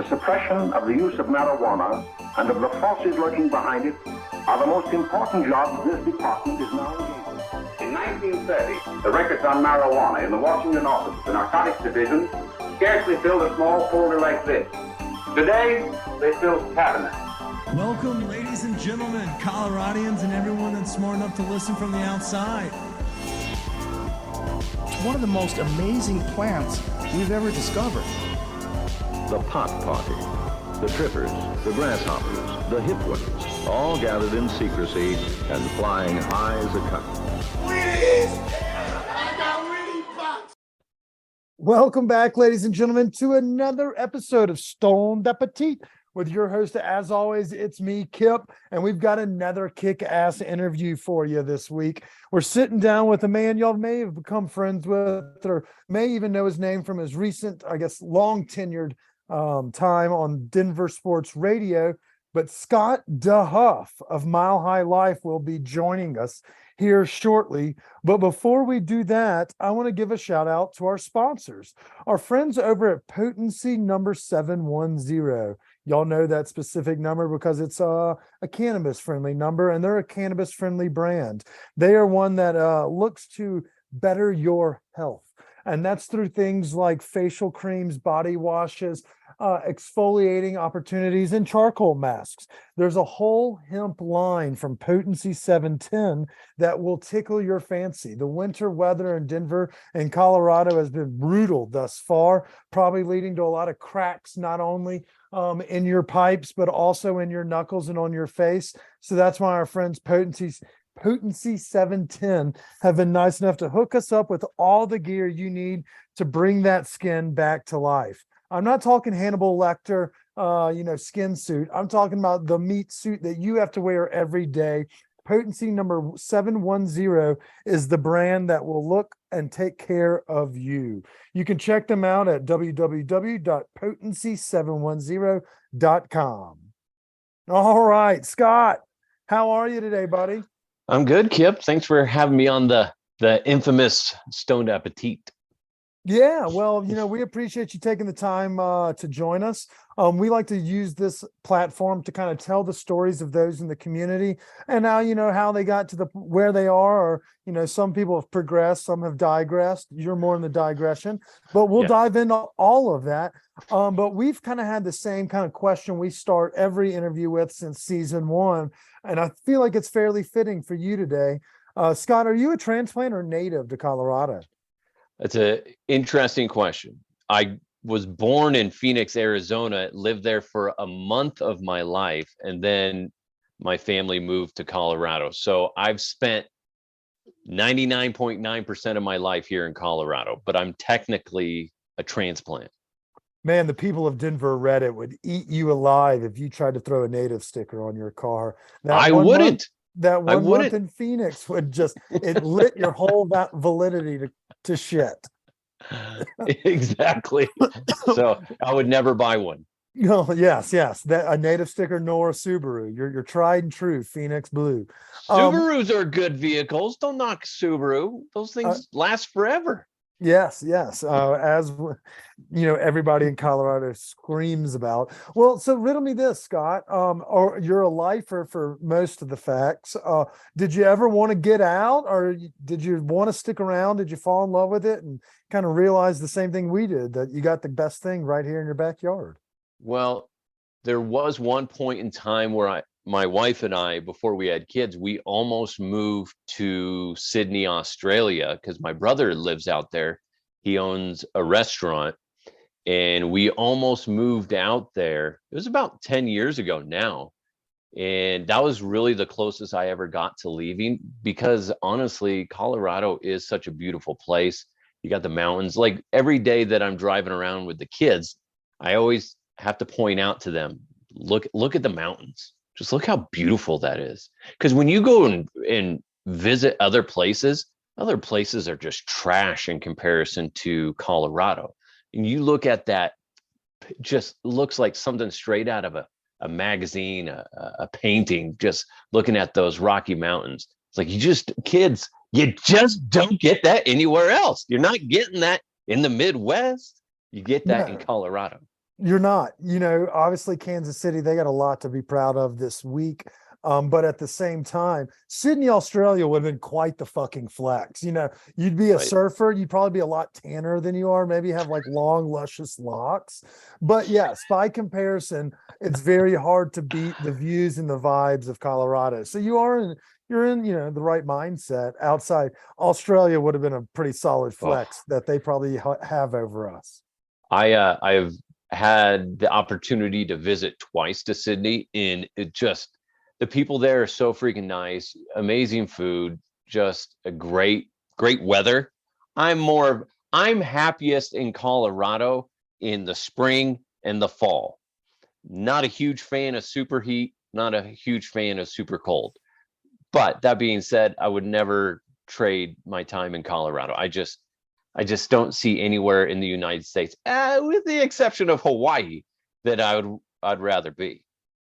the suppression of the use of marijuana and of the forces lurking behind it are the most important jobs this department is now engaged in. In 1930, the records on marijuana in the Washington office of the Narcotics Division scarcely filled a small folder like this. Today, they fill cabinets. Welcome, ladies and gentlemen, Coloradians and everyone that's smart enough to listen from the outside. It's one of the most amazing plants we've ever discovered. The pot party, the trippers, the grasshoppers, the hip ones, all gathered in secrecy and flying high as a kite. Welcome back, ladies and gentlemen, to another episode of Stoned Appetit. With your host, as always, it's me, Kip, and we've got another kick-ass interview for you this week. We're sitting down with a man y'all may have become friends with or may even know his name from his recent, I guess, long-tenured time on Denver Sports Radio. But Scott DeHuff of Mile High Life will be joining us here shortly. But before we do that, I want to give a shout out to our sponsors, our friends over at Potency number 710. Y'all know that specific number because it's a cannabis-friendly number, and they're a cannabis-friendly brand. They are one that looks to better your health, and that's through things like facial creams, body washes, exfoliating opportunities, and charcoal masks. There's a whole hemp line from Potency 710 that will tickle your fancy. The winter weather in Denver and Colorado has been brutal thus far, probably leading to a lot of cracks, not only in your pipes, but also in your knuckles and on your face. So that's why our friends Potency 710 have been nice enough to hook us up with all the gear you need to bring that skin back to life. I'm not talking Hannibal Lecter, skin suit. I'm talking about the meat suit that you have to wear every day. Potency number 710 is the brand that will look and take care of you. You can check them out at www.potency710.com. All right, Scott, how are you today, buddy? I'm good, Kip. Thanks for having me on the infamous Stoned Appetit. Yeah, well, we appreciate you taking the time to join us. We like to use this platform to kind of tell the stories of those in the community and now, how they got to where they are, or, some people have progressed, some have digressed. You're more in the digression, but we'll dive into all of that. But we've kind of had the same kind of question we start every interview with since season 1. And I feel like it's fairly fitting for you today. Scott, are you a transplant or native to Colorado? That's an interesting question. I was born in Phoenix, Arizona, lived there for a month of my life, and then my family moved to Colorado. So I've spent 99.9% of my life here in Colorado, but I'm technically a transplant. Man, the people of Denver Reddit would eat you alive if you tried to throw a native sticker on your car. I wouldn't. That one month in Phoenix it lit your whole validity to shit. Exactly. So I would never buy one. Yes. That a native sticker nor a Subaru. You're tried and true Phoenix Blue. Subarus are good vehicles. Don't knock Subaru. Those things last forever. Yes. As everybody in Colorado screams about. Well, so riddle me this, Scott. Or you're a lifer for most of the facts. Did you ever want to get out, or did you want to stick around? Did you fall in love with it and kind of realize the same thing we did, that you got the best thing right here in your backyard? Well, there was one point in time where my wife and I, before we had kids, we almost moved to Sydney, Australia, because my brother lives out there. He owns a restaurant, and we almost moved out there. It was about 10 years ago now. And that was really the closest I ever got to leaving, because honestly, Colorado is such a beautiful place. You got the mountains. Like every day that I'm driving around with the kids, I always have to point out to them, look at the mountains. Just look how beautiful that is. Because when you go and visit other places are just trash in comparison to Colorado. And you look at that, just looks like something straight out of a magazine, a painting, just looking at those Rocky Mountains. It's like, you just don't get that anywhere else. You're not getting that in the Midwest. You get that in Colorado. You're not, obviously Kansas City, they got a lot to be proud of this week. But at the same time, Sydney, Australia would have been quite the fucking flex. You'd be a Right. surfer, you'd probably be a lot tanner than you are, maybe have like long, luscious locks. But yes, by comparison, it's very hard to beat the views and the vibes of Colorado. So you're in, the right mindset. Outside Australia would have been a pretty solid flex that they probably have over us. I've had the opportunity to visit twice to Sydney, and it just, the people there are so freaking nice, amazing food, just a great weather. I'm happiest in Colorado in the spring and the fall. Not a huge fan of super heat, not a huge fan of super cold. But that being said, I would never trade my time in Colorado. I just don't see anywhere in the United States, with the exception of Hawaii, that I'd rather be.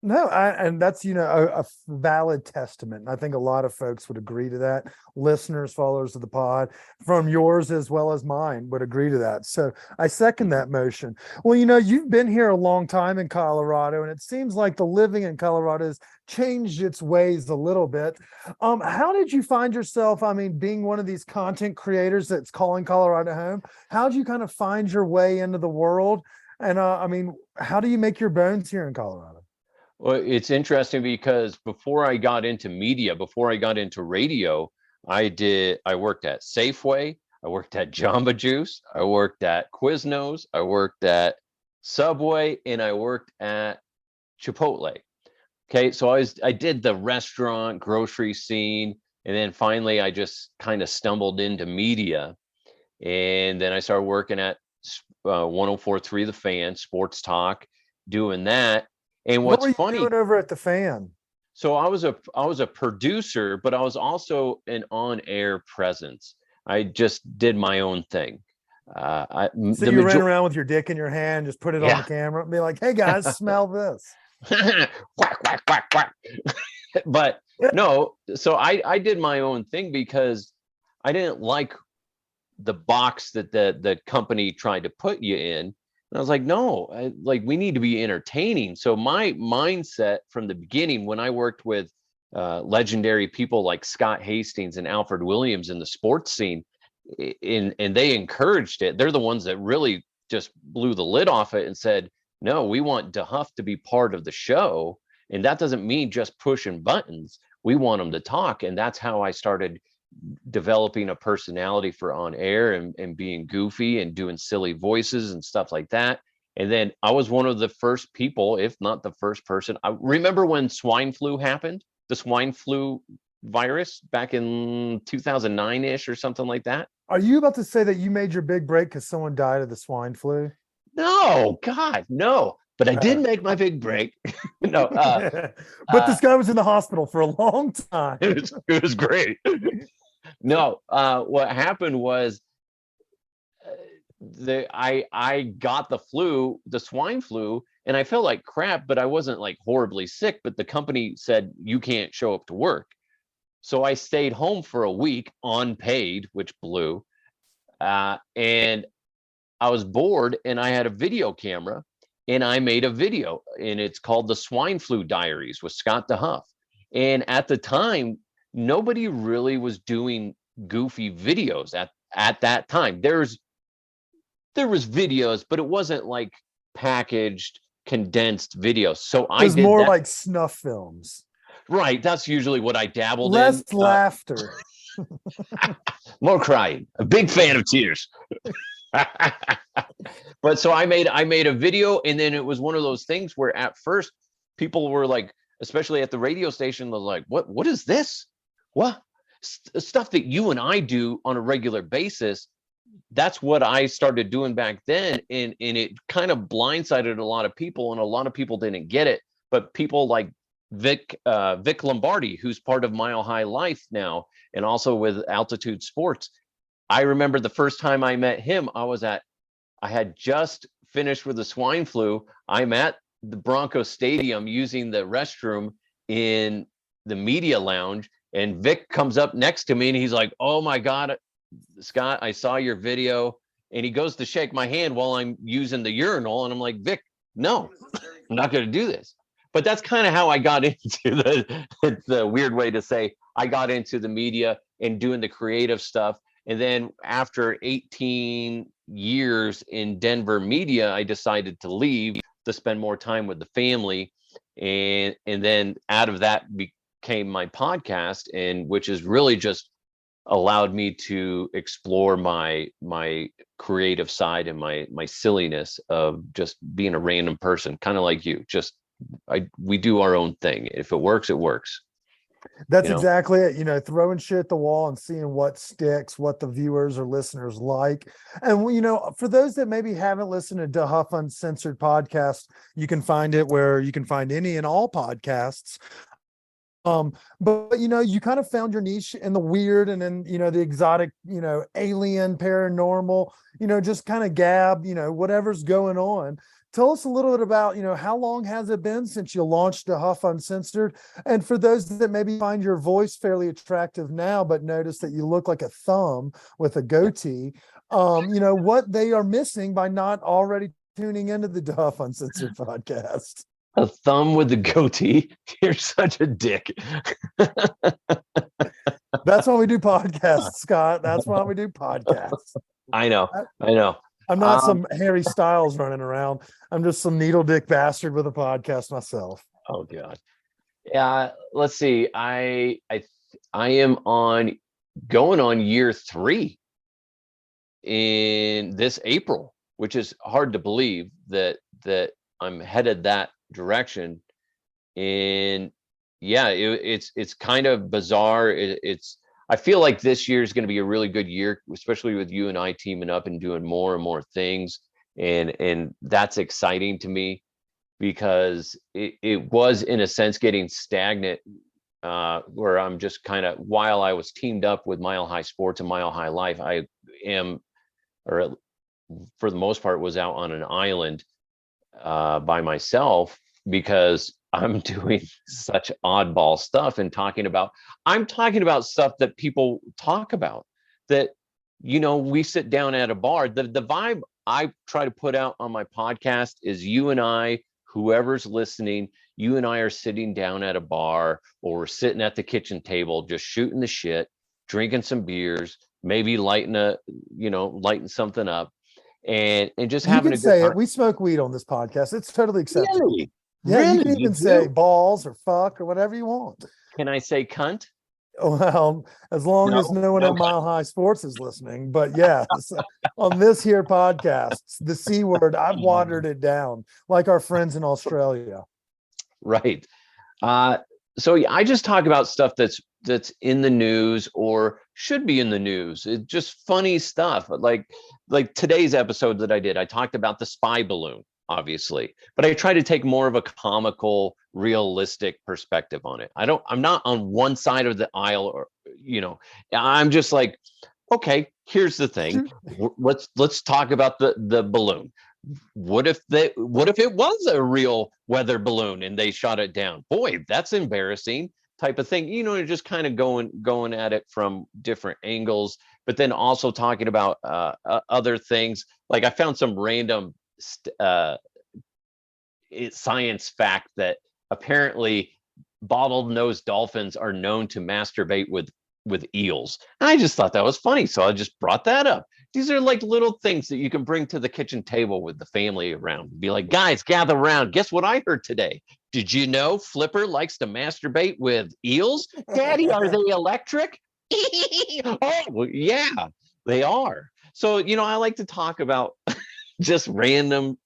No, and that's, a valid testament. And I think a lot of folks would agree to that. Listeners, followers of the pod, from yours as well as mine, would agree to that. So I second that motion. Well, you've been here a long time in Colorado, and it seems like the living in Colorado has changed its ways a little bit. How did you find yourself, being one of these content creators that's calling Colorado home? How did you kind of find your way into the world? And how do you make your bones here in Colorado? Well, it's interesting because before I got into media, before I got into radio, I worked at Safeway, I worked at Jamba Juice, I worked at Quiznos, I worked at Subway, and I worked at Chipotle. Okay, so I did the restaurant grocery scene, and then finally I just kind of stumbled into media, and then I started working at 104.3 The Fan, sports talk, doing that. And what's what were funny, you doing over at the Fan? so I was a producer, but I was also an on-air presence. I just did my own thing. So you ran around with your dick in your hand, just put it on the camera and be like, "Hey guys, smell this." Quack, quack, quack, quack. But no, so I did my own thing because I didn't like the box that the company tried to put you in. And I was like, no, we need to be entertaining. So my mindset from the beginning, when I worked with legendary people like Scott Hastings and Alfred Williams in the sports scene, and they encouraged it. They're the ones that really just blew the lid off it and said, no, we want DeHuff to be part of the show. And that doesn't mean just pushing buttons. We want them to talk. And that's how I started developing a personality for on air and being goofy and doing silly voices and stuff like that. And then I was one of the first people, if not the first person. I remember when swine flu happened, the swine flu virus back in 2009-ish or something like that. Are you about to say that you made your big break because someone died of the swine flu? No, God, no. But I did make my big break. No, but this guy was in the hospital for a long time. It was great. No, what happened was I got the flu, the swine flu, and I felt like crap, but I wasn't like horribly sick. But the company said you can't show up to work, so I stayed home for a week unpaid, which blew. And I was bored, and I had a video camera, and I made a video, and it's called The Swine Flu Diaries with Scott DeHuff. And at the time, nobody really was doing goofy videos at that time. There was videos, but it wasn't like packaged, condensed videos. So it was more like snuff films. Right. That's usually what I dabbled in. Less laughter. More crying. A big fan of tears. But so I made a video, and then it was one of those things where at first people were like, especially at the radio station, they're like, what is this? What stuff that you and I do on a regular basis? That's what I started doing back then, and it kind of blindsided a lot of people, and a lot of people didn't get it. But people like Vic Lombardi, who's part of Mile High Life now, and also with Altitude Sports. I remember the first time I met him, I had just finished with the swine flu. I'm at the Broncos Stadium using the restroom in the media lounge, and Vic comes up next to me and he's like, "Oh my God, Scott, I saw your video." And he goes to shake my hand while I'm using the urinal, and I'm like, "Vic, no, I'm not going to do this. But that's kind of how I got into the weird way to say, I got into the media and doing the creative stuff. And then after 18 years in Denver media, I decided to leave to spend more time with the family. And then out of that became my podcast, and which is really just allowed me to explore my creative side and my silliness of just being a random person, kind of like you. Just we do our own thing. If it works, it works. That's exactly it. Throwing shit at the wall and seeing what sticks, what the viewers or listeners like. And, for those that maybe haven't listened to DeHuff Uncensored podcast, you can find it where you can find any and all podcasts. But you kind of found your niche in the weird and then, the exotic, alien, paranormal, just kind of gab, whatever's going on. Tell us a little bit about, how long has it been since you launched DeHuff Uncensored? And for those that maybe find your voice fairly attractive now, but notice that you look like a thumb with a goatee, what they are missing by not already tuning into the DeHuff Uncensored podcast. A thumb with the goatee. You're such a dick. That's why we do podcasts, Scott. That's why we do podcasts. I know. I'm not some Harry Styles running around. I'm just some needle dick bastard with a podcast myself. Oh God. Yeah. Let's see. I am going on year 3 in this April, which is hard to believe that I'm headed that direction. And yeah, it's kind of bizarre. I feel like this year is going to be a really good year, especially with you and I teaming up and doing more and more things. And that's exciting to me, because it was in a sense getting stagnant, where I'm just kind of, while I was teamed up with Mile High Sports and Mile High Life, I am, or for the most part, was out on an island by myself, because I'm doing such oddball stuff and I'm talking about stuff that people talk about, that, we sit down at a bar. The vibe I try to put out on my podcast is you and I, whoever's listening, you and I are sitting down at a bar, or we're sitting at the kitchen table, just shooting the shit, drinking some beers, maybe lighting something up, and just having a good say time. it. We smoke weed on this podcast. It's totally acceptable. Really? Yeah, Really? you can even say balls or fuck or whatever you want. Can I say cunt? Well, as long as no one at Mile High Sports is listening. But yeah, on this here podcast, the C word, I've watered it down like our friends in Australia. Right. So yeah, I just talk about stuff that's in the news or should be in the news. It's just funny stuff. Like today's episode that I did, I talked about the spy balloon, obviously, but I try to take more of a comical, realistic perspective on it. I'm not on one side of the aisle, or, I'm just like, okay, here's the thing. Let's talk about the balloon. What if it was a real weather balloon and they shot it down? Boy, that's embarrassing, type of thing. Just kind of going at it from different angles, but then also talking about other things. Like I found some random science fact that apparently bottlenose dolphins are known to masturbate with eels. And I just thought that was funny, so I just brought that up. These are like little things that you can bring to the kitchen table with the family around. Be like, guys, gather around. Guess what I heard today? Did you know Flipper likes to masturbate with eels? Daddy, are they electric? Oh, well, yeah, they are. So, I like to talk about just random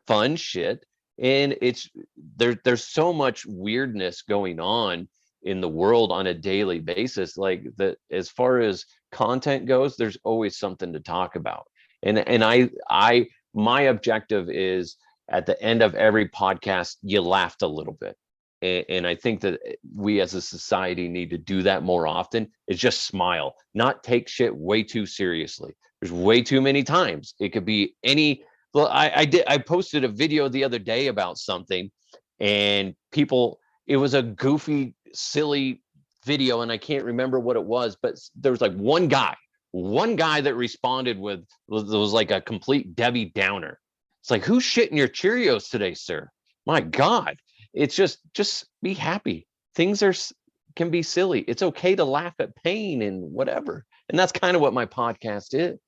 fun shit. And there's so much weirdness going on in the world on a daily basis. Like that, as far as content goes, there's always something to talk about. And my objective is, at the end of every podcast, you laughed a little bit. And I think that we as a society need to do that more often, is just smile, not take shit way too seriously. There's way too many times. It could be any, well, I posted a video the other day about something, and it was a goofy, silly video, and I can't remember what it was, but there was like one guy that responded was like a complete Debbie Downer. It's like, who's shitting your Cheerios today, sir? My God. It's just be happy. Things can be silly. It's okay to laugh at pain and whatever. And that's kind of what my podcast is.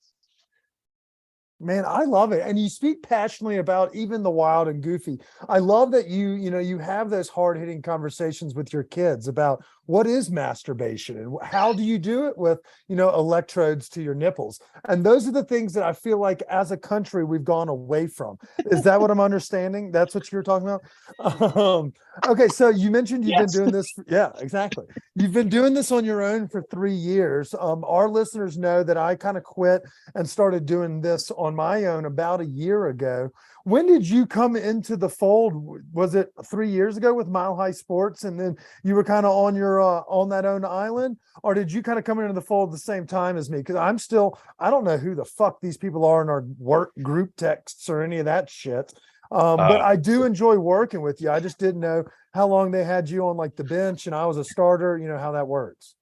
Man, I love it. And you speak passionately about even the wild and goofy. I love that you have those hard-hitting conversations with your kids about what is masturbation and how do you do it with, electrodes to your nipples. And those are the things that I feel like as a country we've gone away from. Is that what I'm understanding? That's what you're talking about? Okay, so you mentioned you've been doing this. Yeah, exactly. You've been doing this on your own for 3 years. Our listeners know that I kind of quit and started doing this on my own about a year ago. When did you come into the fold? Was it 3 years ago with Mile High Sports, and then you were kind of on your on that own island, or did you kind of come into the fold at the same time as me? Because I don't know who the fuck these people are in our work group texts or any of that shit. But I do enjoy working with you. I just didn't know how long they had you on like the bench and I was a starter, how that works.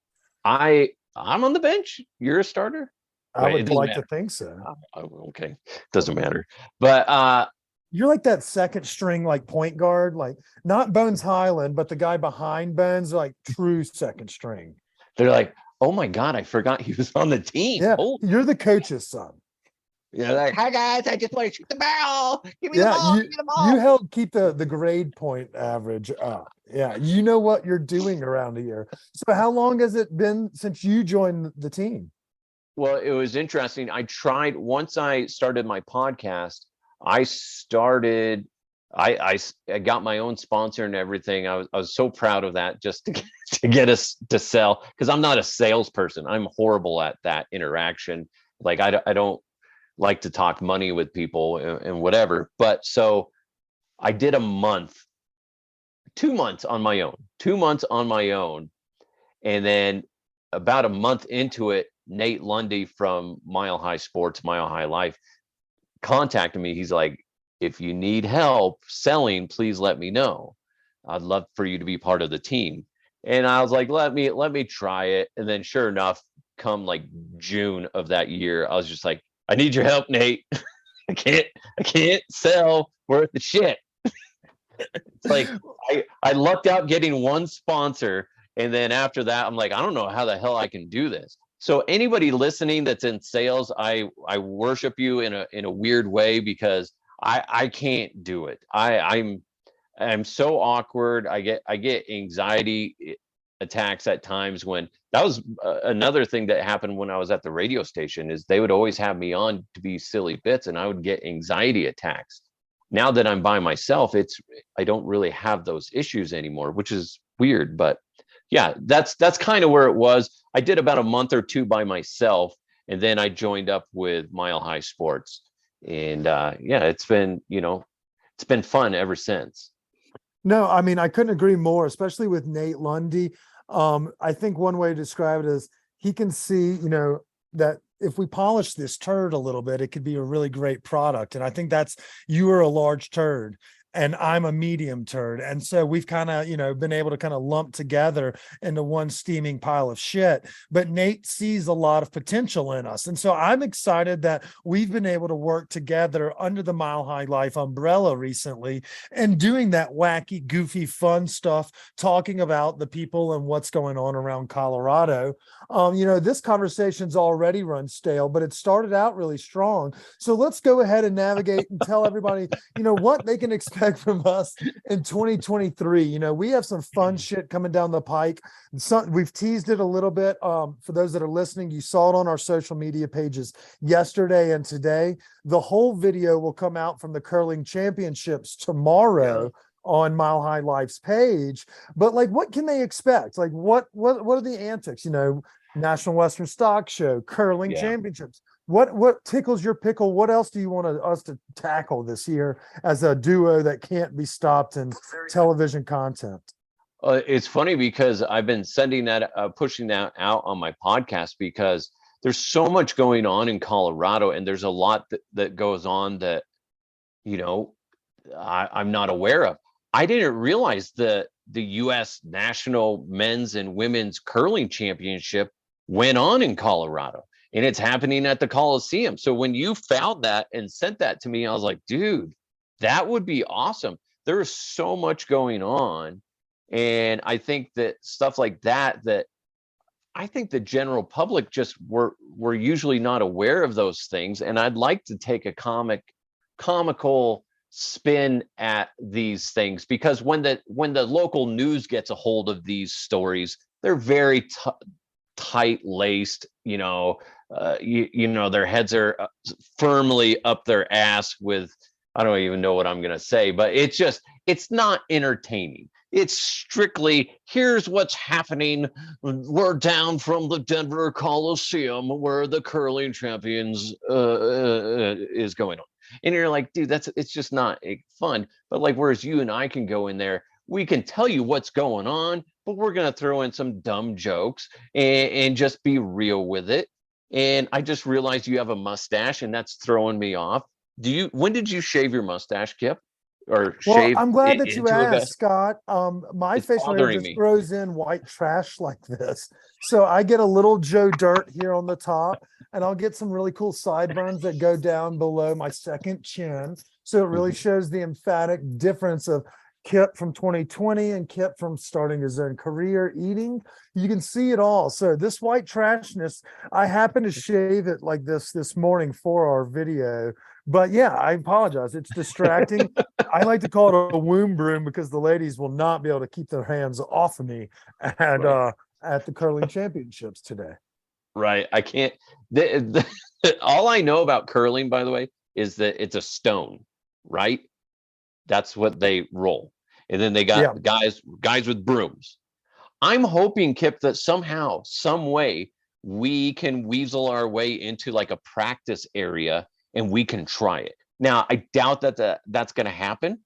I'm on the bench. You're a starter. I would like to think so. Okay. Doesn't matter. But you're like that second string, like point guard, like not Bones Highland, but the guy behind Bones, like true second string. They're like, oh my God, I forgot he was on the team. Yeah, you're the coach's son. Yeah, like, hi guys, I just want to shoot the ball. Give me the ball. Give me the ball. You help keep the grade point average up. Yeah, you know what you're doing around here. So how long has it been since you joined the team? Well, it was interesting. Once I started my podcast, I got my own sponsor and everything. I was so proud of that, just to get us to sell, because I'm not a salesperson. I'm horrible at that interaction. Like I don't like to talk money with people and whatever. But so I did 2 months on my own. And then about a month into it, Nate Lundy from Mile High Sports, Mile High Life contacted me. He's like, if you need help selling, please let me know. I'd love for you to be part of the team. And I was like, let me try it. And then sure enough, come like June of that year, I was just like, I need your help, Nate. I can't sell worth the shit. It's like I lucked out getting one sponsor, and then after that, I'm like, I don't know how the hell I can do this. So anybody listening that's in sales, I worship you in a weird way, because I can't do it. I'm so awkward. I get anxiety attacks at times. When that was another thing that happened when I was at the radio station, is they would always have me on to be silly bits, and I would get anxiety attacks. Now that I'm by myself, I don't really have those issues anymore, which is weird. But yeah, that's kind of where it was. I did about a month or two by myself, and then I joined up with Mile High Sports, and yeah, it's been fun ever since. No, I mean, I couldn't agree more, especially with Nate Lundy. I think one way to describe it is he can see, that if we polish this turd a little bit, it could be a really great product. And I think you are a large turd and I'm a medium turd. And so we've kind of, been able to kind of lump together into one steaming pile of shit. But Nate sees a lot of potential in us. And so I'm excited that we've been able to work together under the Mile High Life umbrella recently and doing that wacky, goofy, fun stuff, talking about the people and what's going on around Colorado. This conversation's already run stale, but it started out really strong. So let's go ahead and navigate and tell everybody, what they can expect from us in 2023. We have some fun shit coming down the pike. We've teased it a little bit. For those that are listening, you saw it on our social media pages yesterday and today. The whole video will come out from the curling championships tomorrow on Mile High Life's page. But like, what can they expect? Like, what are the antics? National Western Stock Show, curling championships. What tickles your pickle? What else do you want us to tackle this year as a duo that can't be stopped in television content? It's funny because I've been pushing that out on my podcast, because there's so much going on in Colorado, and there's a lot that goes on that, I'm not aware of. I didn't realize the U.S. National Men's and Women's Curling Championship went on in Colorado. and it's happening at the Coliseum. So when you found that and sent that to me, I was like, dude, that would be awesome. There is so much going on. And I think that stuff like that I think the general public just were usually not aware of those things. And I'd like to take a comical spin at these things, because when the local news gets a hold of these stories, they're very tight-laced, you know, their heads are firmly up their ass with, I don't even know what I'm going to say, but it's not entertaining. It's strictly, here's what's happening. We're down from the Denver Coliseum where the curling champions is going on. And you're like, dude, it's just not fun. But like, whereas you and I can go in there, we can tell you what's going on, but we're going to throw in some dumb jokes and just be real with it. And I just realized you have a mustache, and that's throwing me off. When did you shave your mustache, Kip? Or shave? I'm glad that you into a asked, vest? Scott. My It's facial hair bothering just me. grows in white trash like this. So I get a little Joe Dirt here on the top, and I'll get some really cool sideburns that go down below my second chin. So it really shows the emphatic difference of Kip from 2020 and Kip from starting his own career eating. You can see it all. So this white trashness, I happened to shave it like this morning for our video. But yeah, I apologize. It's distracting. I like to call it a womb broom because the ladies will not be able to keep their hands off of me at the curling championships today. Right. I can't. All I know about curling, by the way, is that it's a stone, right? That's what they roll. And then they got guys with brooms. I'm hoping, Kip, that somehow, some way, we can weasel our way into like a practice area and we can try it. Now, I doubt that that's going to happen.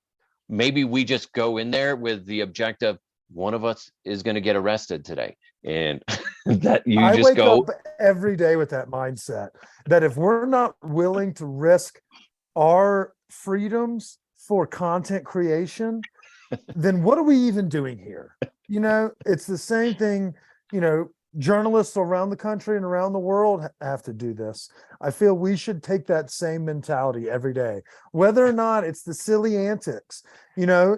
Maybe we just go in there with the objective, one of us is going to get arrested today. And that I just wake up every day with that mindset that if we're not willing to risk our freedoms for content creation, then what are we even doing here? You know, it's the same thing, you know, journalists around the country and around the world have to do this. I feel we should take that same mentality every day, whether or not it's the silly antics, you know,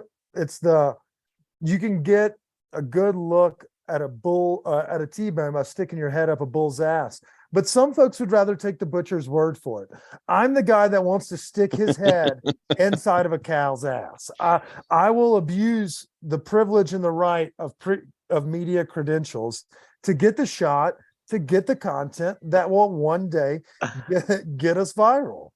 you can get a good look at a bull, at a T-bone by sticking your head up a bull's ass. But some folks would rather take the butcher's word for it. I'm the guy that wants to stick his head inside of a cow's ass. I will abuse the privilege and the right of media credentials to get the shot, to get the content that will one day get us viral.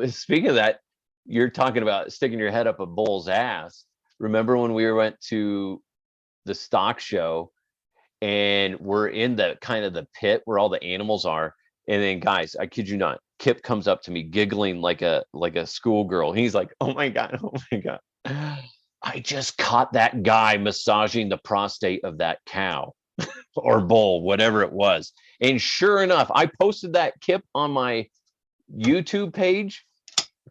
Speaking of that, you're talking about sticking your head up a bull's ass. Remember when we went to the stock show and we're in the kind of the pit where all the animals are, and then guys, I kid you not, Kip comes up to me giggling like a schoolgirl. He's like, oh my god, I just caught that guy massaging the prostate of that cow or bull, whatever it was. And sure enough, I posted that, Kip, on my YouTube page.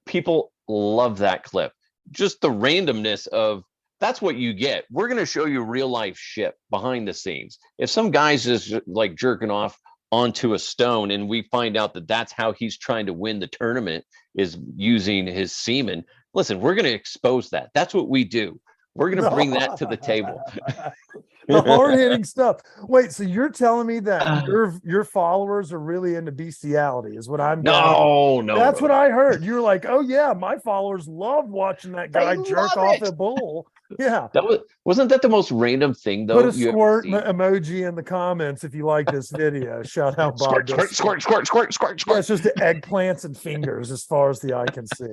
People love that clip. Just the randomness of, that's what you get. We're going to show you real life shit behind the scenes. If some guy's just like jerking off onto a stone and we find out that that's how he's trying to win the tournament, is using his semen, listen, we're going to expose that. That's what we do. We're going to bring that to the table. The hard-hitting stuff. Wait, so you're telling me that your followers are really into bestiality is what I'm getting? No. That's what I heard. You were like, oh yeah, my followers love watching that guy jerk off a bull. Yeah. Wasn't that the most random thing though? Put a squirt emoji in the comments if you like this video. Shout out Bob. Squirt. Yeah, it's just the eggplants and fingers as far as the eye can see.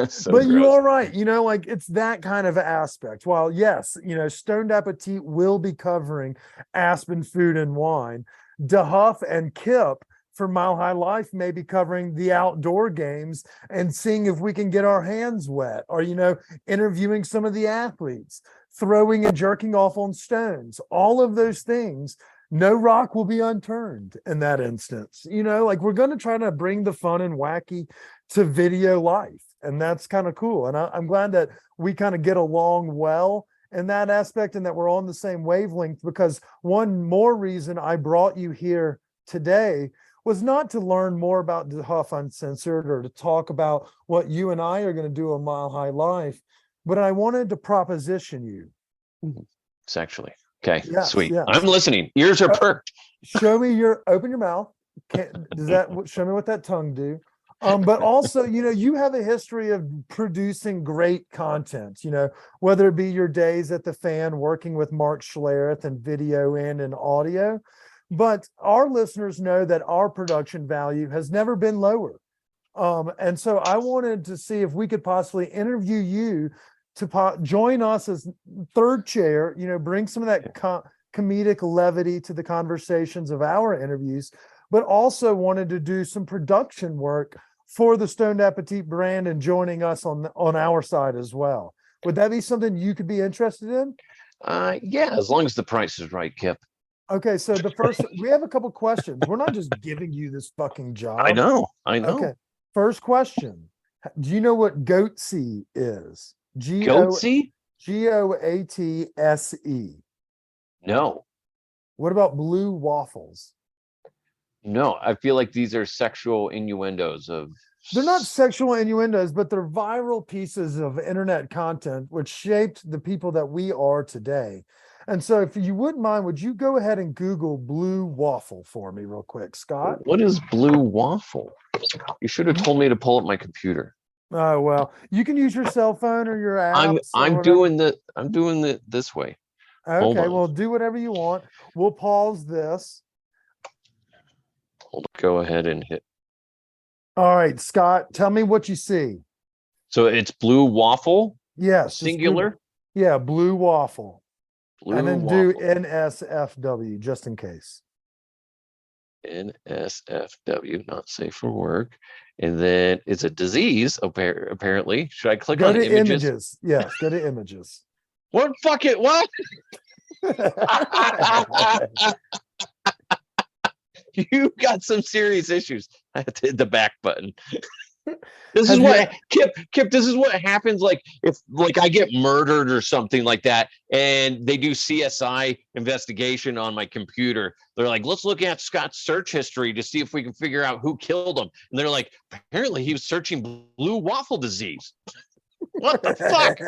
So but gross. You are right, you know, like it's that kind of aspect. While yes, you know, Stoned Appetit will be covering Aspen Food and Wine, DeHuff and Kip for Mile High Life may be covering the outdoor games and seeing if we can get our hands wet, or, you know, interviewing some of the athletes, throwing and jerking off on stones. All of those things, no rock will be unturned in that instance. You know, like we're going to try to bring the fun and wacky to video life. And that's kind of cool. And I'm glad that we kind of get along well in that aspect, and that we're on the same wavelength, because one more reason I brought you here today was not to learn more about DeHuff Uncensored or to talk about what you and I are going to do on Mile High Life, but I wanted to proposition you. Sexually. Okay, Yes, sweet. yes. I'm listening. Ears are perked. Open your mouth. Show me what that tongue do? But also, you have a history of producing great content, whether it be your days at the Fan working with Mark Schlereth and video and audio. But our listeners know that our production value has never been lower. And so I wanted to see if we could possibly interview you to join us as third chair, bring some of that comedic levity to the conversations of our interviews, but also wanted to do some production work for the Stoned Appetit brand and joining us on our side as well. Would that be something you could be interested in? Yeah, as long as the price is right, Kip. Okay, so we have a couple questions. We're not just giving you this fucking job. I know. Okay, first question. Do you know what goatse is? Goatse? Goatse. No. What about blue waffles? No, I feel like these are sexual innuendos of. They're not sexual innuendos, but they're viral pieces of internet content which shaped the people that we are today. And so if you wouldn't mind, would you go ahead and Google Blue Waffle for me real quick, Scott? What is Blue Waffle? You should have told me to pull up my computer. Oh, well, you can use your cell phone or your apps. I'm doing the this way. Okay, well, do whatever you want. We'll pause this. Go ahead and hit. All right, Scott, tell me what you see. So it's Blue Waffle? Yes. Singular? Yeah, Blue Waffle. Blue and then Waffle. do NSFW just in case. NSFW, not safe for work. And then it's a disease, apparently. Should I click go on to images? Yes, go to images. What? Fuck it. What? You got some serious issues. I had to hit the back button. This is what Kip, this is what happens like if I get murdered or something like that and they do CSI investigation on my computer. They're like, let's look at Scott's search history to see if we can figure out who killed him. And they're like, apparently he was searching blue waffle disease. What the fuck?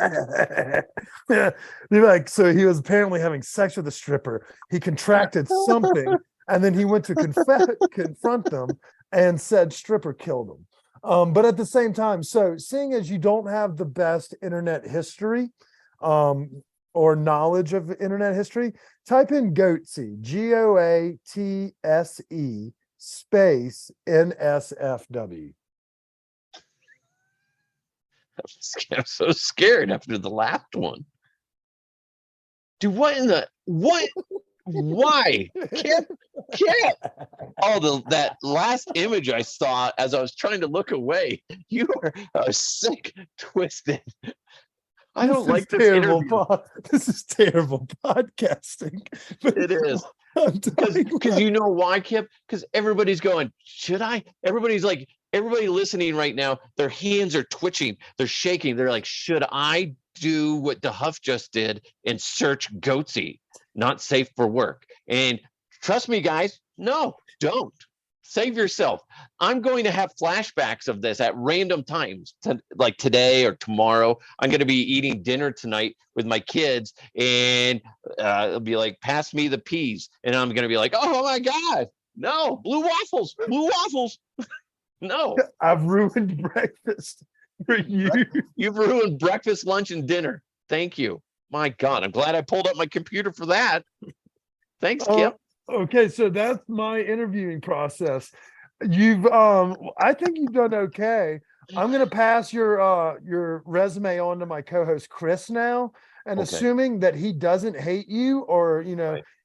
Yeah. You're like, so he was apparently having sex with a stripper. He contracted something and then he went to confront them and said stripper killed him. But at the same time, so seeing as you don't have the best internet history or knowledge of internet history, type in goatse, GOATSE space NSFW. I'm so scared after the last one. Dude, why? Kip. Oh, that last image I saw as I was trying to look away. You are sick, twisted. I don't like this interview. This is terrible podcasting. It is. Because you know why, Kip? Because everybody's going, should I? Everybody listening right now, their hands are twitching. They're shaking. They're like, should I do what DeHuff just did and search goatse? Not safe for work. And trust me, guys, no, don't. Save yourself. I'm going to have flashbacks of this at random times, like today or tomorrow. I'm going to be eating dinner tonight with my kids, and it'll be like, pass me the peas. And I'm going to be like, oh my God, no, blue waffles. No. I've ruined breakfast for you. You've ruined breakfast, lunch, and dinner. Thank you. My God, I'm glad I pulled up my computer for that. Thanks, Kip. Okay, so that's my interviewing process. I think you've done okay. I'm going to pass your resume on to my co-host Chris now, and assuming that he doesn't hate you, or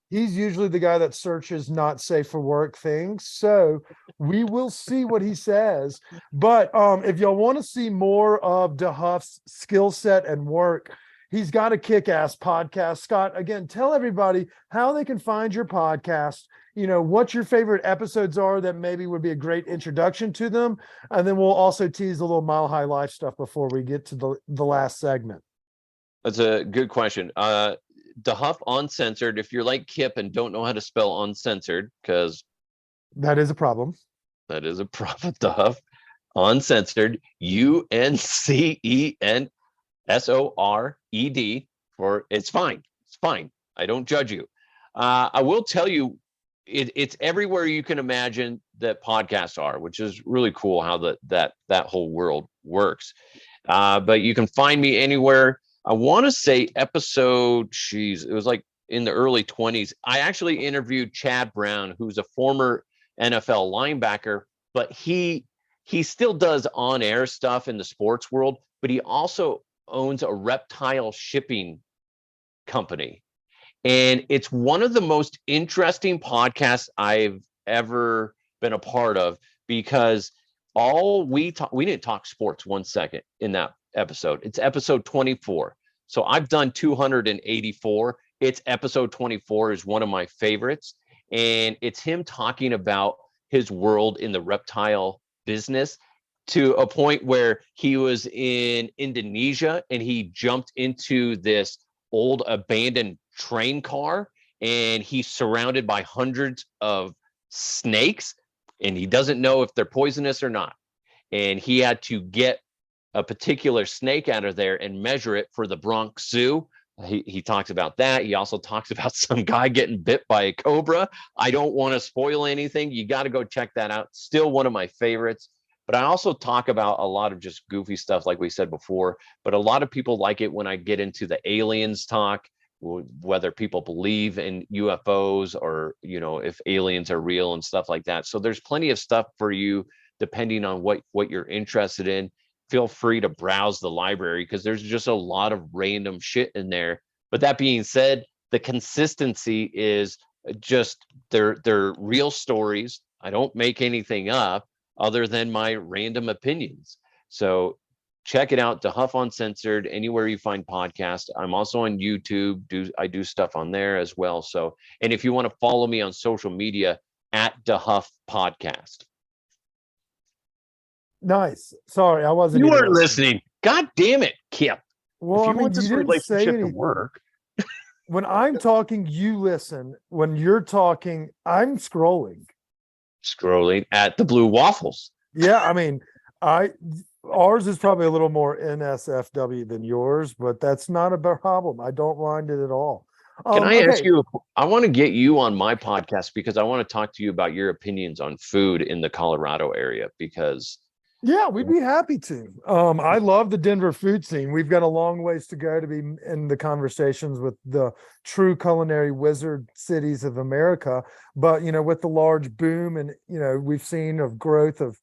he's usually the guy that searches not safe for work things. So we will see what he says. But if y'all want to see more of DeHuff's skill set and work, he's got a kick-ass podcast. Scott, again, tell everybody how they can find your podcast, what your favorite episodes are that maybe would be a great introduction to them. And then we'll also tease a little Mile High Life stuff before we get to the last segment. That's a good question. DeHuff Uncensored. If you're like Kip and don't know how to spell uncensored, because That is a problem. that is a problem, DeHuff Uncensored, UNCENSORED. For it's fine. It's fine. I don't judge you. I will tell you, it's everywhere you can imagine that podcasts are, which is really cool how that whole world works. But you can find me anywhere. I want to say episode, it was like in the early 20s. I actually interviewed Chad Brown, who's a former NFL linebacker, but he still does on-air stuff in the sports world, but he also owns a reptile shipping company. And it's one of the most interesting podcasts I've ever been a part of, because we didn't talk sports 1 second in that episode. It's episode 24. So I've done 284. It's episode 24 is one of my favorites. And it's him talking about his world in the reptile business, to a point where he was in Indonesia and he jumped into this old abandoned train car, and he's surrounded by hundreds of snakes, and he doesn't know if they're poisonous or not. And he had to get a particular snake out of there and measure it for the Bronx Zoo. He talks about that. He also talks about some guy getting bit by a cobra. I don't want to spoil anything. You got to go check that out. Still one of my favorites. But I also talk about a lot of just goofy stuff, like we said before. But a lot of people like it when I get into the aliens talk, whether people believe in UFOs or, if aliens are real and stuff like that. So there's plenty of stuff for you, depending on what you're interested in. Feel free to browse the library, because there's just a lot of random shit in there. But that being said, the consistency is just they're real stories. I don't make anything up other than my random opinions. So check it out, DeHuff Uncensored, anywhere you find podcasts. I'm also on YouTube. I do stuff on there as well. So, and if you want to follow me on social media, at DeHuff Podcast. Nice. Sorry, I wasn't. You even weren't listening. God damn it, Kip. Well, if you want this relationship to work. When I'm talking, you listen. When you're talking, I'm scrolling At the Blue Waffles. Yeah, I mean, ours is probably a little more NSFW than yours, but that's not a problem. I don't mind it at all. Can I ask you? I want to get you on my podcast, because I want to talk to you about your opinions on food in the Colorado area, because yeah, we'd be happy to. I love the Denver food scene. We've got a long ways to go to be in the conversations with the true culinary wizard cities of America. But, with the large boom and, we've seen of growth of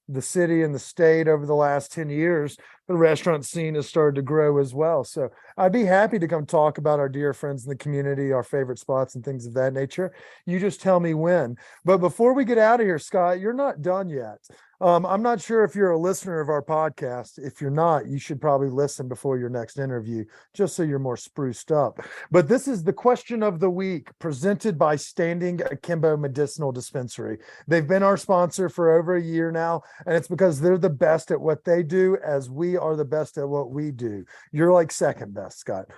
the city and the state over the last 10 years, the restaurant scene has started to grow as well. So I'd be happy to come talk about our dear friends in the community, our favorite spots and things of that nature. You just tell me when. But before we get out of here, Scott, you're not done yet. I'm not sure if you're a listener of our podcast. If you're not, you should probably listen before your next interview, just so you're more spruced up. But this is the question of the week, presented by Standing Akimbo Medicinal Dispensary. They've been our sponsor for over a year now, and it's because they're the best at what they do, as we are the best at what we do. You're like second best, Scott.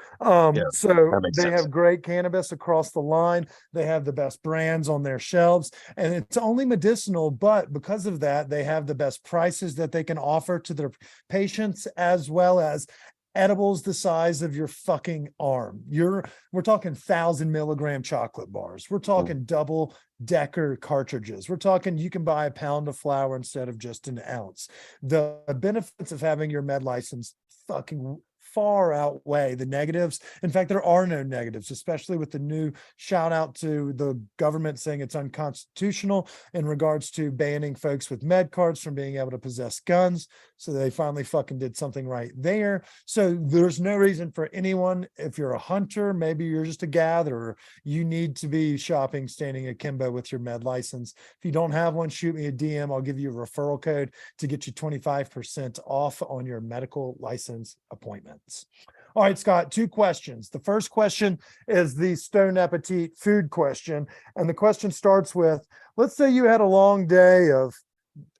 So they have great cannabis across the line. They have the best brands on their shelves, and it's only medicinal, but because of that, they have the best prices that they can offer to their patients, as well as edibles the size of your fucking arm. We're talking 1,000-milligram chocolate bars. We're talking double decker cartridges. We're talking you can buy a pound of flour instead of just an ounce. The benefits of having your med license fucking far outweigh the negatives. In fact, there are no negatives, especially with the new shout out to the government saying it's unconstitutional in regards to banning folks with med cards from being able to possess guns. So they finally fucking did something right there. So there's no reason for anyone, if you're a hunter, maybe you're just a gatherer, you need to be shopping Standing Akimbo with your med license. If you don't have one, shoot me a DM. I'll give you a referral code to get you 25% off on your medical license appointment. All right, Scott, 2 questions. The first question is the Stone Appetit food question. And the question starts with, let's say you had a long day of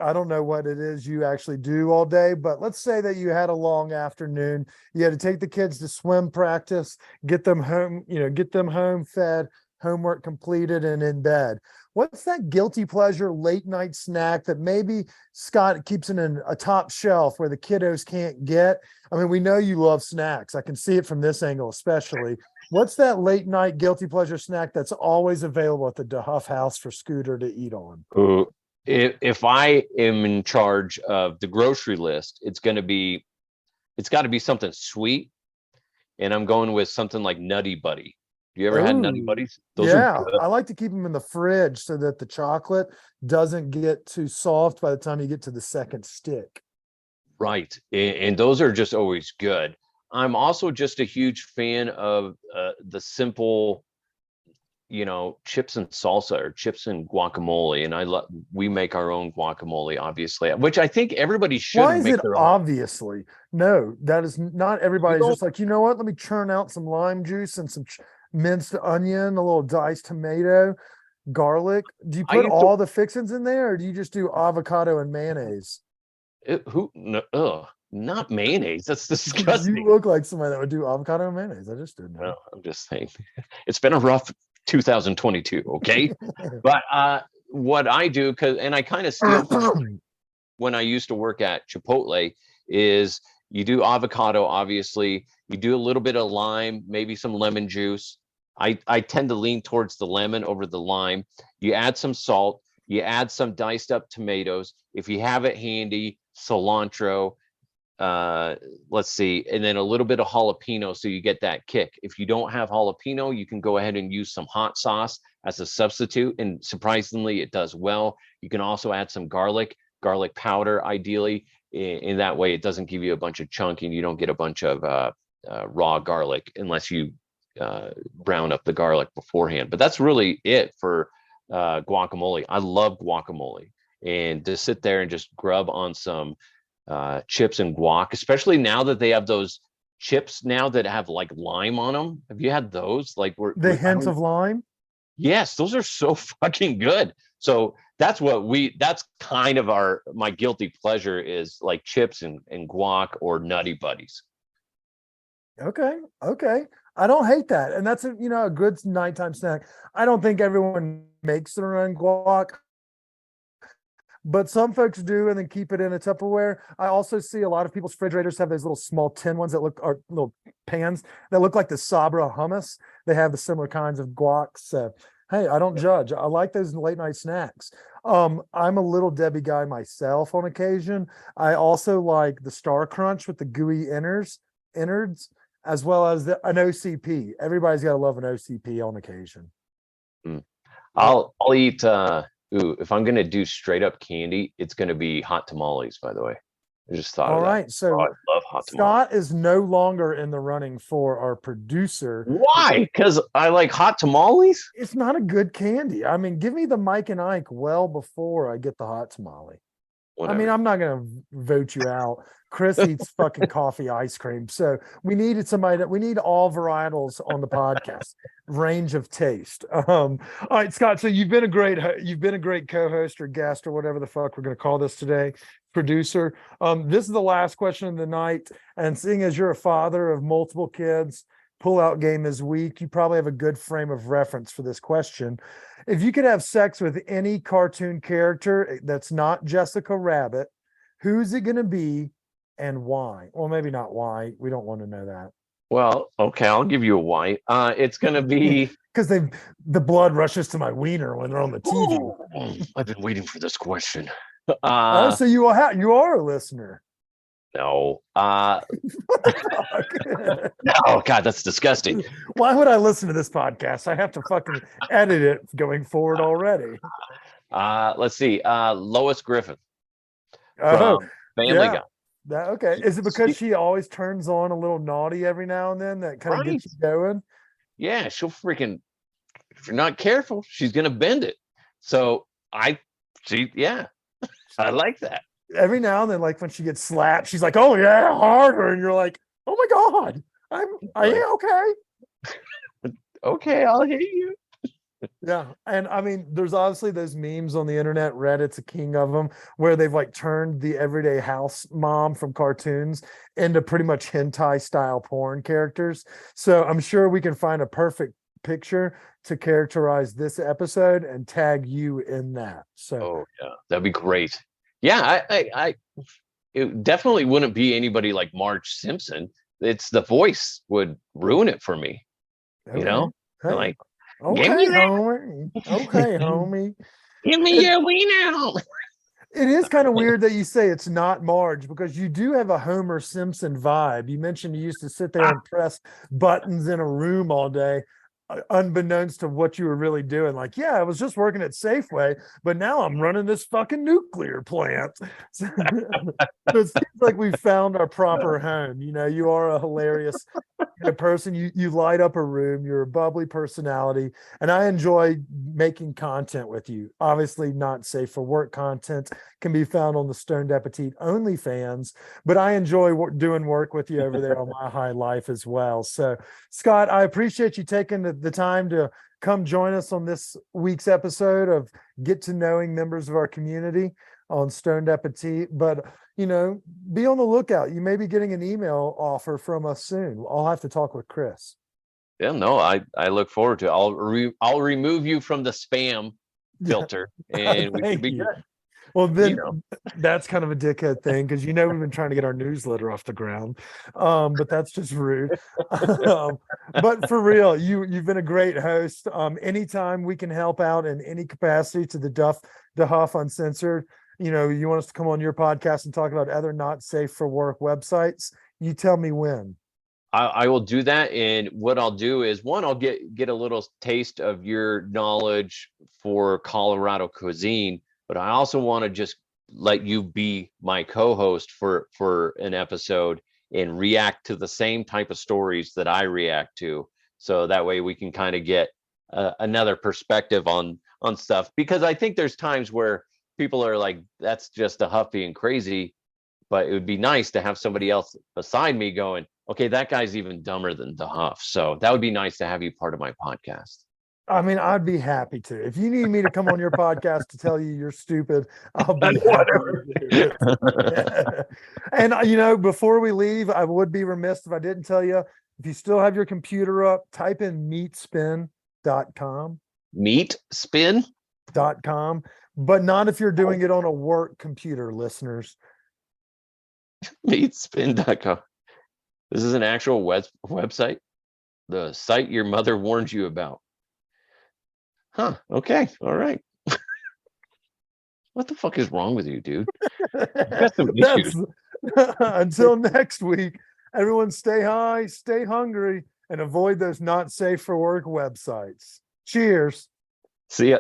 I don't know what it is you actually do all day, but let's say that you had a long afternoon. You had to take the kids to swim practice, get them home, get them home fed, homework completed, and in bed. What's that guilty pleasure late night snack that maybe Scott keeps in a top shelf where the kiddos can't get? I mean, we know you love snacks. I can see it from this angle, especially. What's that late night guilty pleasure snack that's always available at the DeHuff house for Scooter to eat on? Ooh, if I am in charge of the grocery list, it's got to be something sweet, and I'm going with something like Nutty Buddy. You ever had Nutty Ooh, Buddies? yeah, Are good. I like to keep them in the fridge so that the chocolate doesn't get too soft by the time you get to the second stick. Right. And those are just always good. I'm also just a huge fan of the simple, chips and salsa or chips and guacamole. And we make our own guacamole, obviously, which I think everybody should Why is make it their own. obviously? No, that is not everybody's just like, you know what? Let me churn out some lime juice and some minced onion, a little diced tomato, garlic. Do you put all the fixings in there, or do you just do avocado and mayonnaise? Not mayonnaise. That's You disgusting. look like somebody that would do avocado and mayonnaise. I just didn't know. No, I'm just saying. It's been a rough 2022, okay? But what I do, and I kind of steal from when I used to work at Chipotle, is you do avocado, obviously. You do a little bit of lime, maybe some lemon juice. I tend to lean towards the lemon over the lime. You add some salt. You add some diced up tomatoes. If you have it handy, cilantro, let's see, and then a little bit of jalapeno so you get that kick. If you don't have jalapeno, you can go ahead and use some hot sauce as a substitute, and surprisingly it does well. You can also add some garlic powder, ideally. In that way, it doesn't give you a bunch of chunk and you don't get a bunch of raw garlic unless you brown up the garlic beforehand. But that's really it for guacamole. I love guacamole, and to sit there and just grub on some chips and guac, especially now that they have those chips now that have like lime on them. Have you had those? Like the hint of lime? Yes, those are so fucking good. So that's kind of my guilty pleasure is like chips and guac or Nutty Buddies. Okay. I don't hate that. And that's a good nighttime snack. I don't think everyone makes their own guac, but some folks do and then keep it in a Tupperware. I also see a lot of people's refrigerators have those little small tin ones that are little pans that look like the Sabra hummus. They have the similar kinds of guacs. So, hey, I don't judge. I like those late night snacks. I'm a little Debbie guy myself on occasion. I also like the Star Crunch with the gooey innards, as well as an OCP. Everybody's got to love an OCP on occasion. I'll eat. If I'm gonna do straight up candy, it's gonna be hot tamales. By the way, I just thought. All of that. right, so I love hot tamales. Scott is no longer in the running for our producer. Why? Because I like hot tamales. It's not a good candy. I mean, give me the Mike and Ike well before I get the hot tamale. Whatever. I mean, I'm not going to vote you out. Chris eats fucking coffee ice cream. So we need all varietals on the podcast, range of taste. All right, Scott. So you've been a great co-host or guest or whatever the fuck we're going to call this today, producer. This is the last question of the night. And seeing as you're a father of multiple kids, pullout game is weak, you probably have a good frame of reference for this question. If you could have sex with any cartoon character that's not Jessica Rabbit, who's it going to be and why? Well, maybe not why. We don't want to know that. Well, okay, I'll give you a why. It's going to be because the blood rushes to my wiener when they're on the TV. I've been waiting for this question. So you are a listener. No. No, God, that's disgusting. Why would I listen to this podcast? I have to fucking edit it going forward already. Let's see. Lois Griffin. Oh, Family Guy. Okay. Is it because she always turns on a little naughty every now and then that kind of gets you going? Yeah, she'll freaking, if you're not careful, she's gonna bend it. So I like that. Every now and then, like when she gets slapped, she's like, "Oh yeah, harder," and you're like, "Oh my god, I am okay." Okay, I'll hit you. Yeah. And I mean, there's obviously those memes on the internet, Reddit's a king of them, where they've like turned the everyday house mom from cartoons into pretty much hentai style porn characters. So I'm sure we can find a perfect picture to characterize this episode and tag you in that. So Oh yeah, that'd be great. Yeah, it definitely wouldn't be anybody like Marge Simpson. It's the voice would ruin it for me. You okay. know, Hey, like give okay, me that, homie. Okay, homie. give me It, your wiener. it is kind of weird that you say it's not Marge because you do have a Homer Simpson vibe. You mentioned you used to sit there and press buttons in a room all day, unbeknownst to what you were really doing. Like, yeah, I was just working at Safeway, but now I'm running this fucking nuclear plant. So, so it seems like we found our proper home. You know, you are a hilarious person. You light up a room. You're a bubbly personality, and I enjoy making content with you. Obviously, not safe for work content can be found on the Stoned Appetite OnlyFans, but I enjoy doing work with you over there on My High Life as well. So, Scott, I appreciate you taking the time to come join us on this week's episode of Get to Knowing Members of Our Community on Stoned Appetite. But you know, be on the lookout. You may be getting an email offer from us soon. I'll have to talk with Chris. Yeah, no, I look forward to it. I'll remove you from the spam filter, and we should Thank be you. good. Well, then You know. that's kind of a dickhead thing because you know we've been trying to get our newsletter off the ground, but that's just rude. But for real, you've been a great host. Anytime we can help out in any capacity to the DeHuff Uncensored, you know, you want us to come on your podcast and talk about other not safe for work websites, you tell me when. I will do that, and what I'll do is one, I'll get a little taste of your knowledge for Colorado cuisine, but I also want to just let you be my co-host for an episode and react to the same type of stories that I react to, so that way we can kind of get another perspective on stuff, because I think there's times where people are like, that's just a Huff being crazy, but it would be nice to have somebody else beside me going, okay, that guy's even dumber than DeHuff. So that would be nice to have you part of my podcast. I mean, I'd be happy to. If you need me to come on your podcast to tell you you're stupid, I'll be happy to do it. And, you know, before we leave, I would be remiss if I didn't tell you, if you still have your computer up, type in meatspin.com. Meatspin.com, but not if you're doing it on a work computer, listeners. Meatspin.com. This is an actual website. The site your mother warned you about. Huh. Okay. All right. What the fuck is wrong with you, dude? You've got some issues. Until next week, everyone stay high, stay hungry, and avoid those not safe for work websites. Cheers. See ya.